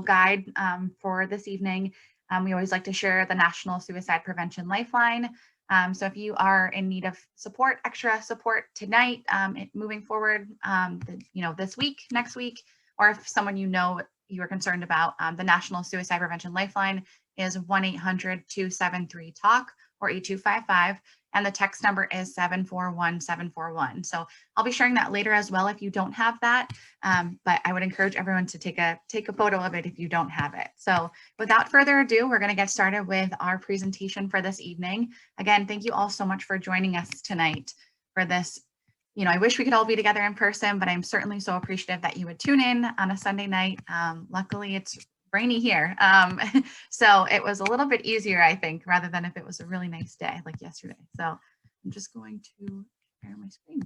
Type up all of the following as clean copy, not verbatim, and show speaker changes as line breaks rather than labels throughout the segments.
guide for this evening. We always like to share the National Suicide Prevention Lifeline. So if you are in need of support, extra support tonight, moving forward, this week, next week, or if someone you are concerned about, the National Suicide Prevention Lifeline is 1-800-273-TALK or 8255. And the text number is 741-741. So I'll be sharing that later as well if you don't have that. But I would encourage everyone to take a photo of it if you don't have it. So without further ado, we're going to get started with our presentation for this evening. Again, thank you all so much for joining us tonight for this. I wish we could all be together in person, but I'm certainly so appreciative that you would tune in on a Sunday night. Luckily, it's rainy here. So it was a little bit easier, I think, rather than if it was a really nice day like yesterday. So I'm just going to share my screen.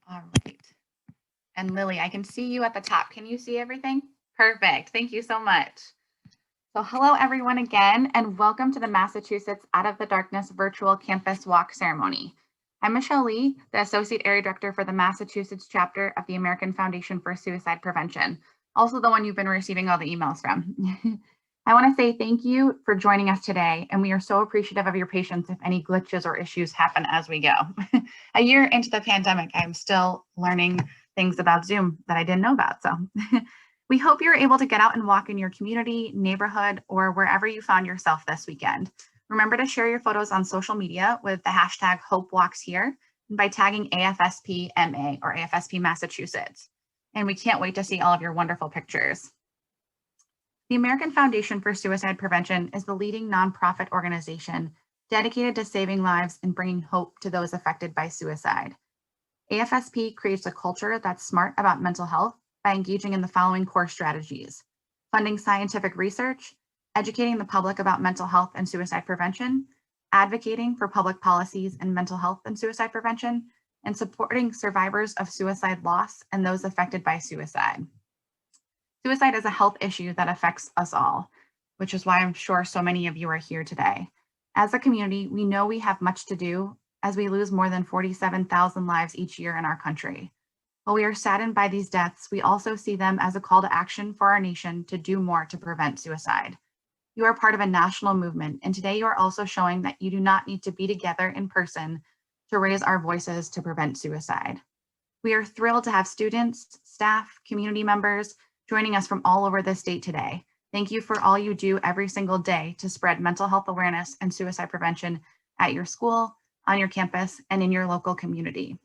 All right. And Lily, I can see you at the top. Can you see everything? Perfect. Thank you so much. So hello, everyone, again, and welcome to the Massachusetts Out of the Darkness Virtual Campus Walk Ceremony. I'm Michelle Lee, the Associate Area Director for the Massachusetts chapter of the American Foundation for Suicide Prevention, also the one you've been receiving all the emails from. I want to say thank you for joining us today, and we are so appreciative of your patience if any glitches or issues happen as we go. A year into the pandemic, I'm still learning things about Zoom that I didn't know about, so. We hope you're able to get out and walk in your community, neighborhood, or wherever you found yourself this weekend. Remember to share your photos on social media with the hashtag #HopeWalksHere and by tagging AFSP MA or AFSP Massachusetts. And we can't wait to see all of your wonderful pictures. The American Foundation for Suicide Prevention is the leading nonprofit organization dedicated to saving lives and bringing hope to those affected by suicide. AFSP creates a culture that's smart about mental health by engaging in the following core strategies: funding scientific research, educating the public about mental health and suicide prevention, advocating for public policies in mental health and suicide prevention, and supporting survivors of suicide loss and those affected by suicide. Suicide is a health issue that affects us all, which is why I'm sure so many of you are here today. As a community, we know we have much to do as we lose more than 47,000 lives each year in our country. While we are saddened by these deaths, we also see them as a call to action for our nation to do more to prevent suicide. You are part of a national movement, and today you are also showing that you do not need to be together in person to raise our voices to prevent suicide. We are thrilled to have students, staff, community members joining us from all over the state today. Thank you for all you do every single day to spread mental health awareness and suicide prevention at your school, on your campus, and in your local community.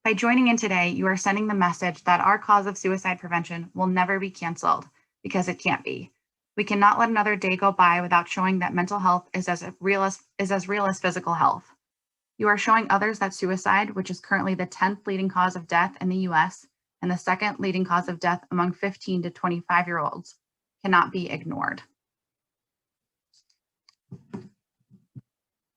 By joining in today, you are sending the message that our cause of suicide prevention will never be canceled, because it can't be. We cannot let another day go by without showing that mental health is as real as physical health. You are showing others that suicide, which is currently the 10th leading cause of death in the US and the second leading cause of death among 15 to 25-year-olds, cannot be ignored.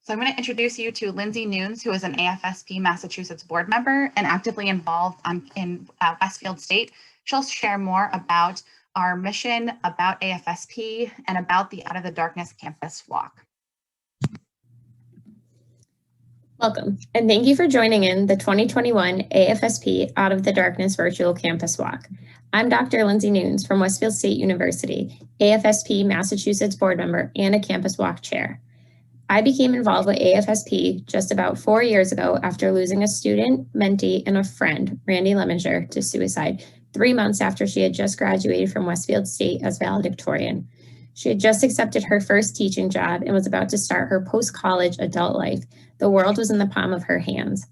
So I'm going to introduce you to Lindsay Nunes, who is an AFSP Massachusetts board member and actively involved in Westfield State. She'll share more about our mission, about AFSP, and about the Out of the Darkness Campus Walk.
Welcome, and thank you for joining in the 2021 AFSP Out of the Darkness Virtual Campus Walk. I'm Dr. Lindsay Nunes from Westfield State University, AFSP Massachusetts board member and a Campus Walk chair. I became involved with AFSP just about 4 years ago after losing a student, mentee, and a friend, Randy Lemminger, to suicide 3 months after she had just graduated from Westfield State as valedictorian. She had just accepted her first teaching job and was about to start her post-college adult life. The world was in the palm of her hands.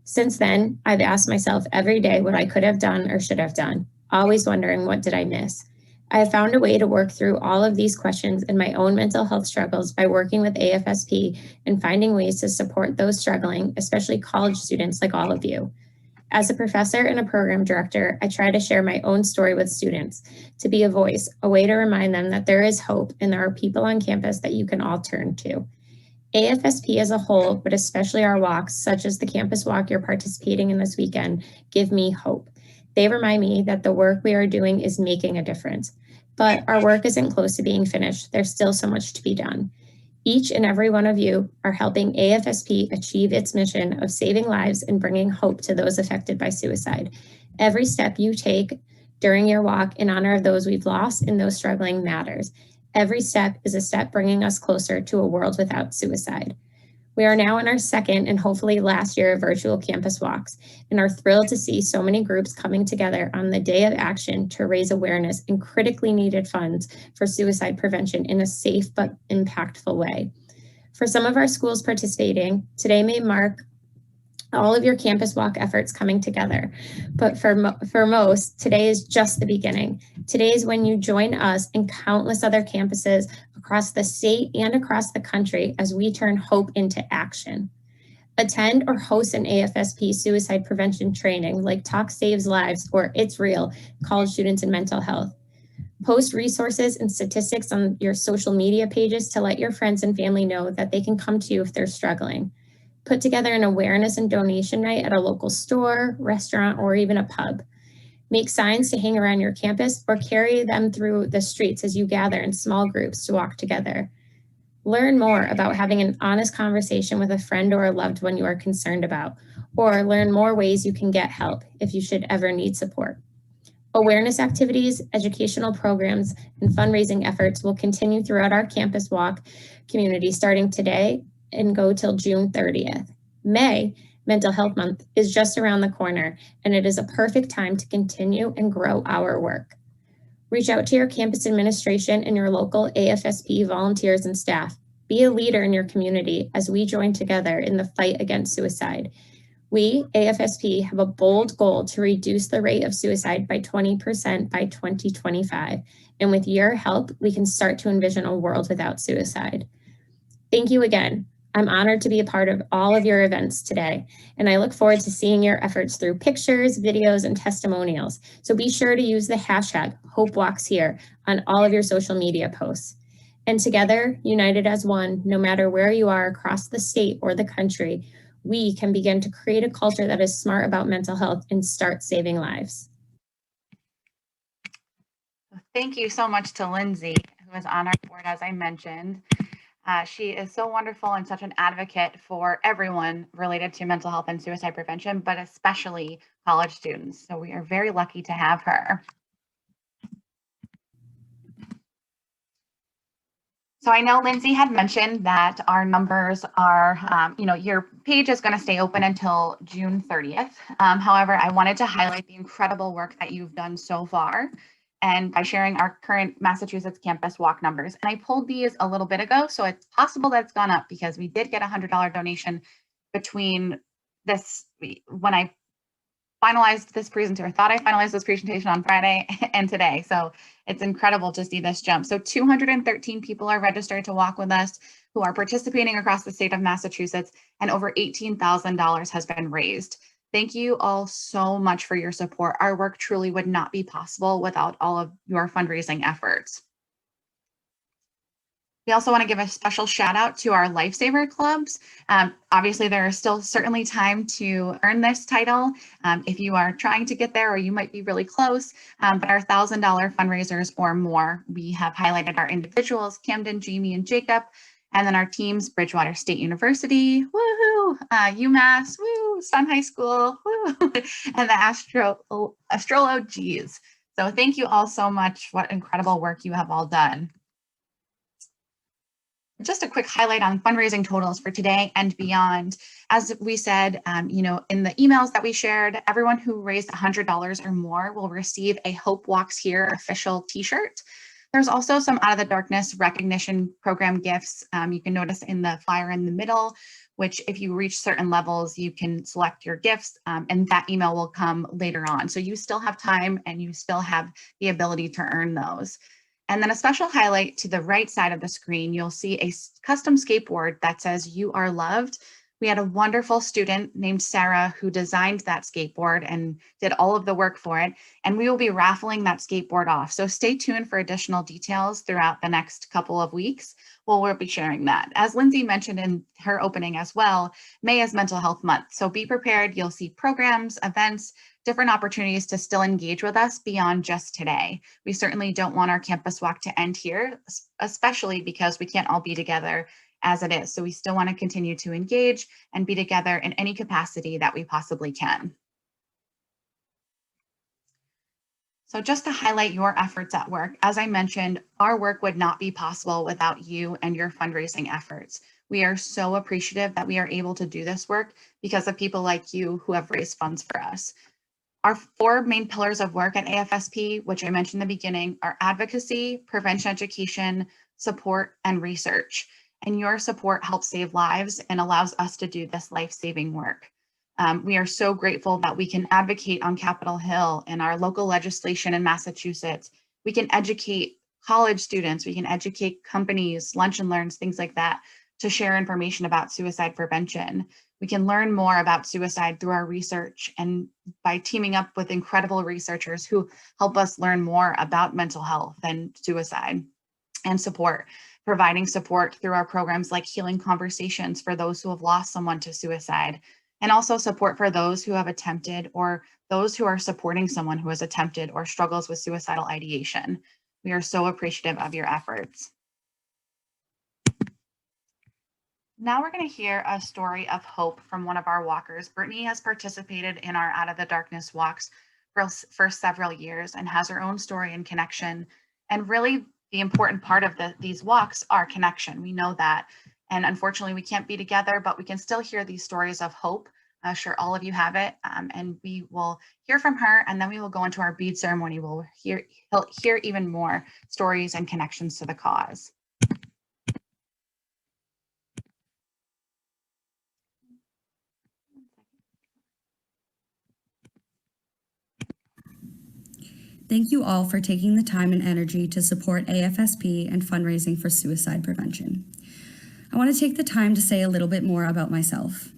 Since then, I've asked myself every day what I could have done or should have done, always wondering what did I miss. I have found a way to work through all of these questions in my own mental health struggles by working with AFSP and finding ways to support those struggling, especially college students like all of you. As a professor and a program director, I try to share my own story with students, to be a voice, a way to remind them that there is hope and there are people on campus that you can all turn to. AFSP as a whole, but especially our walks, such as the campus walk you're participating in this weekend, give me hope. They remind me that the work we are doing is making a difference. But our work isn't close to being finished. There's still so much to be done. Each and every one of you are helping AFSP achieve its mission of saving lives and bringing hope to those affected by suicide. Every step you take during your walk in honor of those we've lost and those struggling matters. Every step is a step bringing us closer to a world without suicide. We are now in our second and hopefully last year of virtual campus walks and are thrilled to see so many groups coming together on the day of action to raise awareness and critically needed funds for suicide prevention in a safe but impactful way. For some of our schools participating, today may mark all of your campus walk efforts coming together. But for most, today is just the beginning. Today is when you join us and countless other campuses across the state and across the country as we turn hope into action. Attend or host an AFSP suicide prevention training like Talk Saves Lives or It's Real, College Students and Mental Health. Post resources and statistics on your social media pages to let your friends and family know that they can come to you if they're struggling. Put together an awareness and donation night at a local store, restaurant, or even a pub. Make signs to hang around your campus or carry them through the streets as you gather in small groups to walk together. Learn more about having an honest conversation with a friend or a loved one you are concerned about, or learn more ways you can get help if you should ever need support. Awareness activities, educational programs, and fundraising efforts will continue throughout our campus walk community starting today and go till June 30th. May, Mental Health Month, is just around the corner, and it is a perfect time to continue and grow our work. Reach out to your campus administration and your local AFSP volunteers and staff. Be a leader in your community as we join together in the fight against suicide. We, AFSP, have a bold goal to reduce the rate of suicide by 20% by 2025. And with your help, we can start to envision a world without suicide. Thank you again. I'm honored to be a part of all of your events today, and I look forward to seeing your efforts through pictures, videos, and testimonials. So be sure to use the hashtag #HopeWalksHere on all of your social media posts. And together, united as one, no matter where you are across the state or the country, we can begin to create a culture that is smart about mental health and start saving lives.
Thank you so much to Lindsay, who is on our board, as I mentioned. She is so wonderful and such an advocate for everyone related to mental health and suicide prevention, but especially college students. So we are very lucky to have her. So I know Lindsay had mentioned that our numbers are, your page is going to stay open until June 30th. However, I wanted to highlight the incredible work that you've done so far, and by sharing our current Massachusetts campus walk numbers. And I pulled these a little bit ago, so it's possible that it's gone up because we did get a $100 donation between this, when I finalized this presentation, or thought I finalized this presentation on Friday and today. So it's incredible to see this jump. So 213 people are registered to walk with us who are participating across the state of Massachusetts, and over $18,000 has been raised. Thank you all so much for your support. Our work truly would not be possible without all of your fundraising efforts. We also want to give a special shout out to our lifesaver clubs. Obviously, there is still certainly time to earn this title if you are trying to get there, or you might be really close. But our $1,000 fundraisers or more, we have highlighted our individuals, Camden, Jamie, and Jacob, and then our teams, Bridgewater State University, woohoo, UMass, woo, Sun High School, woo, and the Astrolo G's. So thank you all so much. What incredible work you have all done. Just a quick highlight on fundraising totals for today and beyond. As we said, in the emails that we shared, everyone who raised $100 or more will receive a Hope Walks Here official t-shirt. There's also some Out of the Darkness recognition program gifts. You can notice in the flyer in the middle, which if you reach certain levels, you can select your gifts, and that email will come later on. So you still have time and you still have the ability to earn those. And then a special highlight to the right side of the screen, you'll see a custom skateboard that says "You are loved." We had a wonderful student named Sarah who designed that skateboard and did all of the work for it. And we will be raffling that skateboard off. So stay tuned for additional details throughout the next couple of weeks. We'll be sharing that. As Lindsay mentioned in her opening as well, May is Mental Health Month. So be prepared. You'll see programs, events, different opportunities to still engage with us beyond just today. We certainly don't want our campus walk to end here, especially because we can't all be together as it is. So we still want to continue to engage and be together in any capacity that we possibly can. So just to highlight your efforts at work, as I mentioned, our work would not be possible without you and your fundraising efforts. We are so appreciative that we are able to do this work because of people like you who have raised funds for us. Our 4 main pillars of work at AFSP, which I mentioned in the beginning, are advocacy, prevention education, support, and research. And your support helps save lives and allows us to do this life-saving work. We are so grateful that we can advocate on Capitol Hill and our local legislation in Massachusetts. We can educate college students, we can educate companies, lunch and learns, things like that, to share information about suicide prevention. We can learn more about suicide through our research and by teaming up with incredible researchers who help us learn more about mental health and suicide and support. Providing support through our programs like Healing Conversations for those who have lost someone to suicide, and also support for those who have attempted or those who are supporting someone who has attempted or struggles with suicidal ideation. We are so appreciative of your efforts. Now we're going to hear a story of hope from one of our walkers. Brittany has participated in our Out of the Darkness walks for several years and has her own story and connection. And really, the important part of these walks are connection. We know that. And unfortunately, we can't be together, but we can still hear these stories of hope. I'm sure all of you have it. And we will hear from her, and then we will go into our bead ceremony. We'll hear even more stories and connections to the cause.
Thank you all for taking the time and energy to support AFSP and fundraising for suicide prevention. I want to take the time to say a little bit more about myself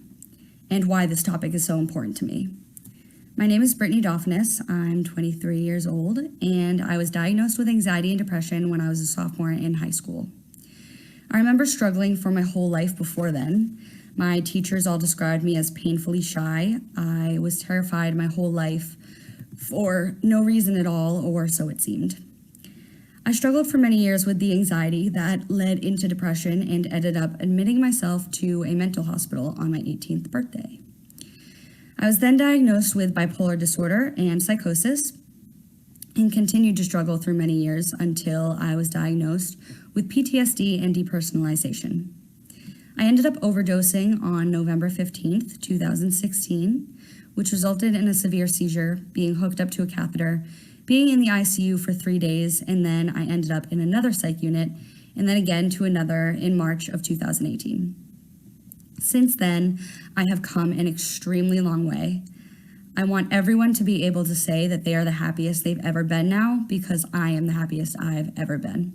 and why this topic is so important to me. My name is Brittany 𝗃𝗏. I'm 23 years old, and I was diagnosed with anxiety and depression when I was a sophomore in high school. I remember struggling for my whole life before then. My teachers all described me as painfully shy. I was terrified my whole life for no reason at all, or so it seemed. I struggled for many years with the anxiety that led into depression and ended up admitting myself to a mental hospital on my 18th birthday. I was then diagnosed with bipolar disorder and psychosis and continued to struggle through many years until I was diagnosed with PTSD and depersonalization. I ended up overdosing on November 15th, 2016, which resulted in a severe seizure, being hooked up to a catheter, being in the ICU for 3 days, and then I ended up in another psych unit, and then again to another in March of 2018. Since then, I have come an extremely long way. I want everyone to be able to say that they are the happiest they've ever been now, because I am the happiest I've ever been.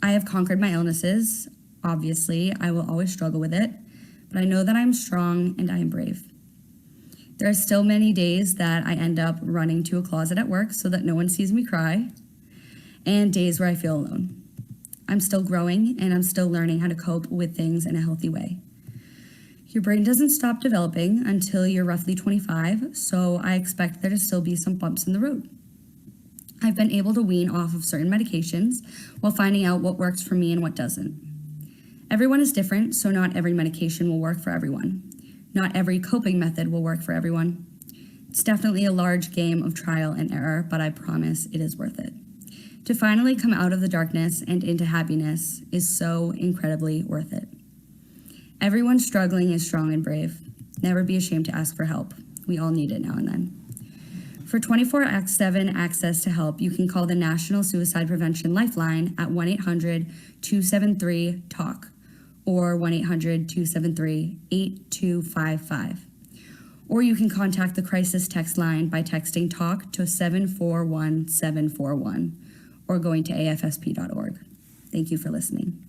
I have conquered my illnesses. Obviously, I will always struggle with it, but I know that I'm strong and I am brave. There are still many days that I end up running to a closet at work so that no one sees me cry, and days where I feel alone. I'm still growing, and I'm still learning how to cope with things in a healthy way. Your brain doesn't stop developing until you're roughly 25, so I expect there to still be some bumps in the road. I've been able to wean off of certain medications while finding out what works for me and what doesn't. Everyone is different, so not every medication will work for everyone. Not every coping method will work for everyone. It's definitely a large game of trial and error, but I promise it is worth it. To finally come out of the darkness and into happiness is so incredibly worth it. Everyone struggling is strong and brave. Never be ashamed to ask for help. We all need it now and then. For 24/7 access to help, you can call the National Suicide Prevention Lifeline at 1-800-273-TALK. or 1-800-273-8255. Or you can contact the crisis text line by texting TALK to 741-741 or going to afsp.org. Thank you for listening.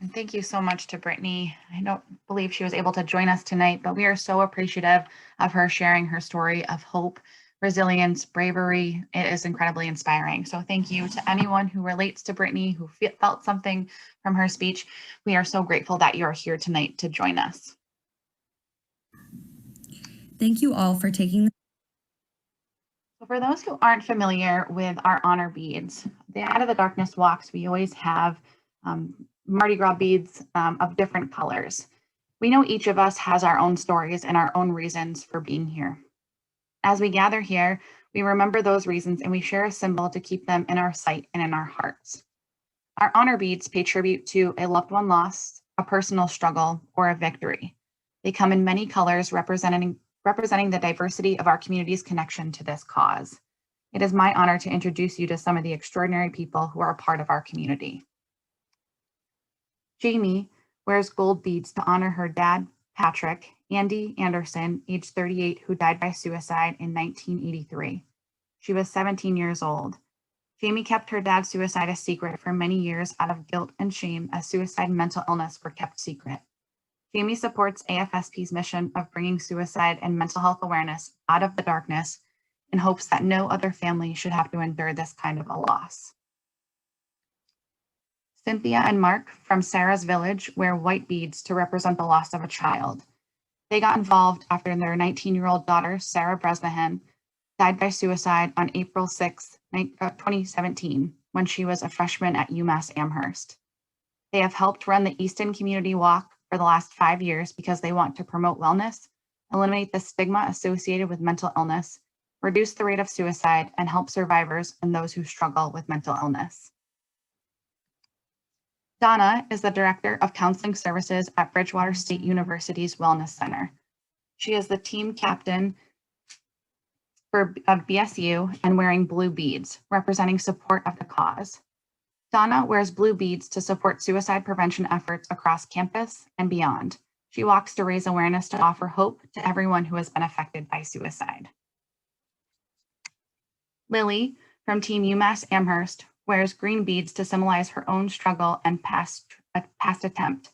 And thank you so much to Brittany. I don't believe she was able to join us tonight, but we are so appreciative of her sharing her story of hope, resilience, bravery. It is incredibly inspiring. So thank you to anyone who relates to Brittany, who felt something from her speech. We are so grateful that you're here tonight to join us.
Thank you all for taking the
So for those who aren't familiar with our honor beads, the Out of the Darkness walks, we always have Mardi Gras beads of different colors. We know each of us has our own stories and our own reasons for being here. As we gather here, we remember those reasons and we share a symbol to keep them in our sight and in our hearts. Our honor beads pay tribute to a loved one lost, a personal struggle, or a victory. They come in many colors representing the diversity of our community's connection to this cause. It is my honor to introduce you to some of the extraordinary people who are a part of our community. Jamie wears gold beads to honor her dad, Patrick, Andy Anderson, age 38, who died by suicide in 1983. She was 17 years old. Jamie kept her dad's suicide a secret for many years out of guilt and shame, as suicide and mental illness were kept secret. Jamie supports AFSP's mission of bringing suicide and mental health awareness out of the darkness in hopes that no other family should have to endure this kind of a loss. Cynthia and Mark from Sarah's Village wear white beads to represent the loss of a child. They got involved after their 19-year-old daughter, Sarah Bresnahan, died by suicide on April 6, 2017, when she was a freshman at UMass Amherst. They have helped run the Easton Community Walk for the last 5 years because they want to promote wellness, eliminate the stigma associated with mental illness, reduce the rate of suicide, and help survivors and those who struggle with mental illness. Donna is the Director of Counseling Services at Bridgewater State University's Wellness Center. She is the team captain of BSU and wearing blue beads, representing support of the cause. Donna wears blue beads to support suicide prevention efforts across campus and beyond. She walks to raise awareness to offer hope to everyone who has been affected by suicide. Lily from Team UMass Amherst wears green beads to symbolize her own struggle and past attempt.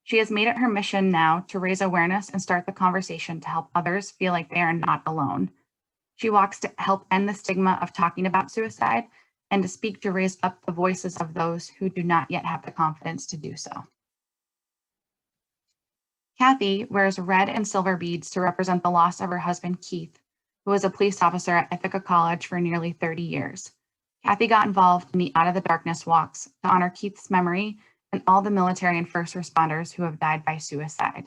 She has made it her mission now to raise awareness and start the conversation to help others feel like they are not alone. She walks to help end the stigma of talking about suicide and to speak to raise up the voices of those who do not yet have the confidence to do so. Kathy wears red and silver beads to represent the loss of her husband, Keith, who was a police officer at Ithaca College for nearly 30 years. Kathy got involved in the Out of the Darkness walks to honor Keith's memory and all the military and first responders who have died by suicide.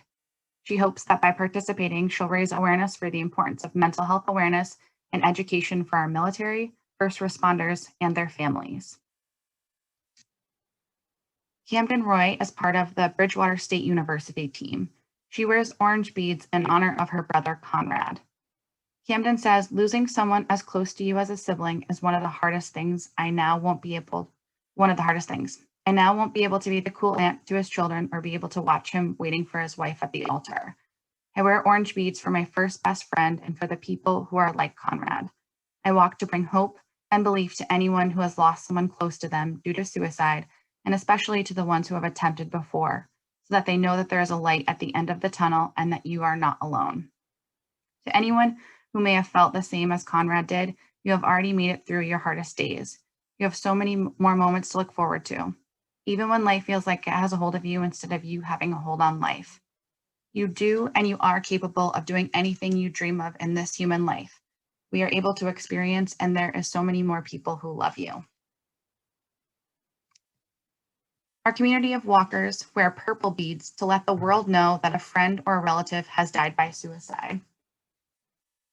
She hopes that by participating, she'll raise awareness for the importance of mental health awareness and education for our military, first responders, and their families. Camden Roy is part of the Bridgewater State University team. She wears orange beads in honor of her brother, Conrad. Camden says, losing someone as close to you as a sibling is one of the hardest things. I now won't be able to be the cool aunt to his children or be able to watch him waiting for his wife at the altar. I wear orange beads for my first best friend and for the people who are like Conrad. I walk to bring hope and belief to anyone who has lost someone close to them due to suicide, and especially to the ones who have attempted before, so that they know that there is a light at the end of the tunnel and that you are not alone. To anyone who may have felt the same as Conrad did, you have already made it through your hardest days. You have so many more moments to look forward to, even when life feels like it has a hold of you instead of you having a hold on life. You do and you are capable of doing anything you dream of in this human life. We are able to experience, and there is so many more people who love you. Our community of walkers wear purple beads to let the world know that a friend or a relative has died by suicide.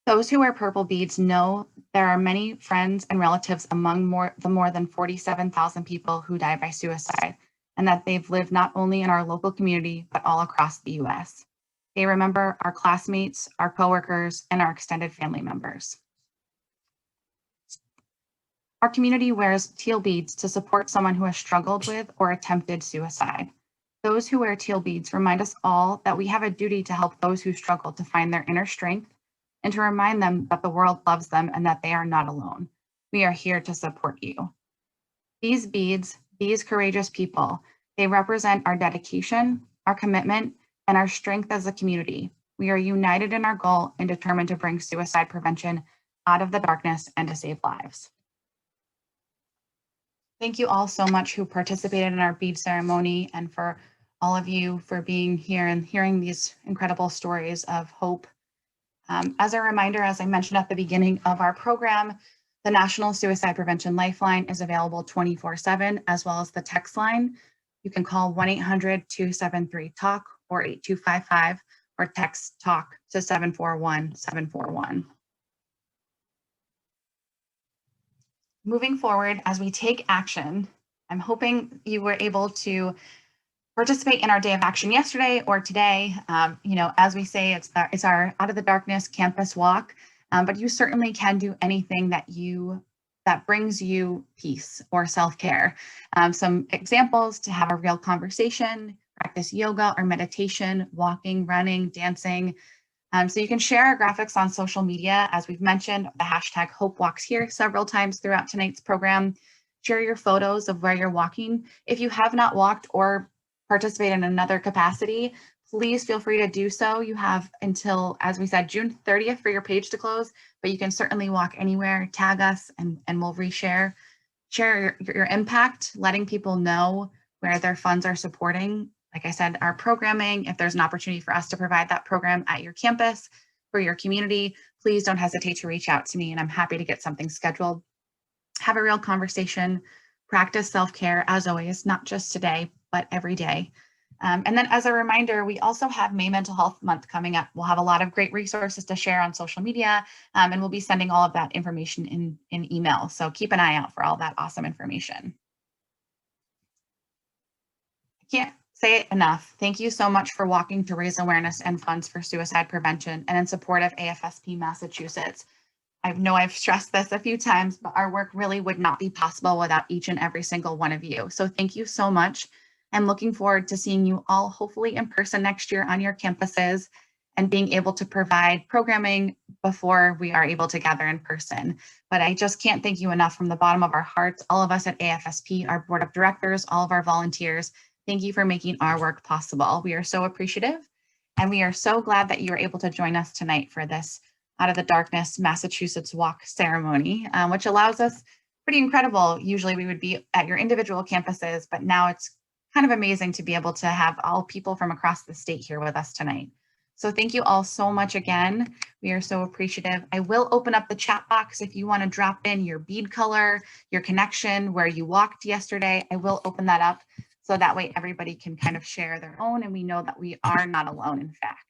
Those who wear purple beads know there are many friends and relatives among the more than 47,000 people who die by suicide, and that they've lived not only in our local community, but all across the US. They remember our classmates, our coworkers, and our extended family members. Our community wears teal beads to support someone who has struggled with or attempted suicide. Those who wear teal beads remind us all that we have a duty to help those who struggle to find their inner strength and to remind them that the world loves them and that they are not alone. We are here to support you. These beads, these courageous people, They represent our dedication, our commitment, and our strength as a community. We are united in our goal and determined to bring suicide prevention out of the darkness and to save lives. Thank you all so much who participated in our bead ceremony, and for all of you for being here and hearing these incredible stories of hope. As a reminder, as I mentioned at the beginning of our program, the National Suicide Prevention Lifeline is available 24/7, as well as the text line. You can call 1-800-273-TALK or 8255, or text TALK to 741-741. Moving forward, as we take action, I'm hoping you were able to participate in our day of action yesterday or today. As we say, it's our Out of the Darkness campus walk, but you certainly can do anything that brings you peace or self-care. Some examples: to have a real conversation, practice yoga or meditation, walking, running, dancing. So you can share our graphics on social media. As we've mentioned, the hashtag #HopeWalksHere several times throughout tonight's program. Share your photos of where you're walking. If you have not walked or participated in another capacity, please feel free to do so. You have until, as we said, June 30th for your page to close, but you can certainly walk anywhere, tag us, and we'll reshare. Share your impact, letting people know where their funds are supporting, like I said, our programming. If there's an opportunity for us to provide that program at your campus for your community, please don't hesitate to reach out to me, and I'm happy to get something scheduled. Have a real conversation, practice self-care as always, not just today, but every day. And then as a reminder, we also have May Mental Health Month coming up. We'll have a lot of great resources to share on social media, and we'll be sending all of that information in email. So keep an eye out for all that awesome information. I can't say it enough. Thank you so much for walking to raise awareness and funds for suicide prevention and in support of AFSP Massachusetts. I know I've stressed this a few times, but our work really would not be possible without each and every single one of you. So thank you so much. I'm looking forward to seeing you all hopefully in person next year on your campuses and being able to provide programming before we are able to gather in person. But I just can't thank you enough from the bottom of our hearts, all of us at AFSP, our board of directors, all of our volunteers. Thank you for making our work possible. We are so appreciative, and we are so glad that you were able to join us tonight for this Out of the Darkness Massachusetts Walk ceremony, which allows us, pretty incredible. Usually we would be at your individual campuses, but now it's kind of amazing to be able to have all people from across the state here with us tonight. So thank you all so much again. We are so appreciative. I will open up the chat box if you want to drop in your bead color, your connection, where you walked yesterday. I will open that up so that way everybody can kind of share their own, and we know that we are not alone, in fact.